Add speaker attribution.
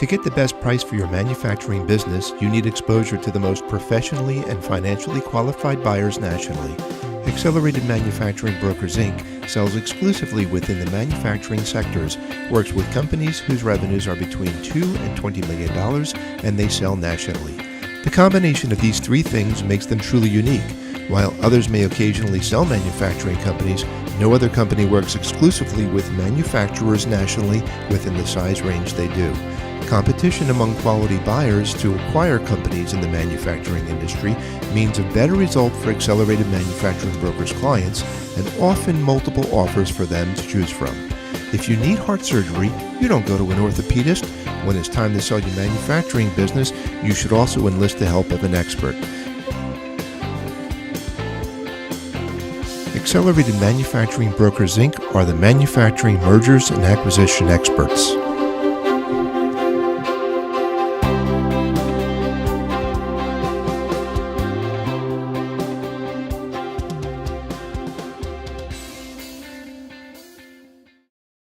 Speaker 1: To get the best price for your manufacturing business, you need exposure to the most professionally and financially qualified buyers nationally. Accelerated Manufacturing Brokers, Inc. sells exclusively within the manufacturing sectors, works with companies whose revenues are between $2 and $20 million, and they sell nationally. The combination of these three things makes them truly unique. While others may occasionally sell manufacturing companies, no other company works exclusively with manufacturers nationally within the size range they do. Competition among quality buyers to acquire companies in the manufacturing industry means a better result for Accelerated Manufacturing Brokers clients and often multiple offers for them to choose from. If you need heart surgery, you don't go to an orthopedist. When it's time to sell your manufacturing business, you should also enlist the help of an expert. Accelerated Manufacturing Brokers, Inc. are the manufacturing mergers and acquisition experts.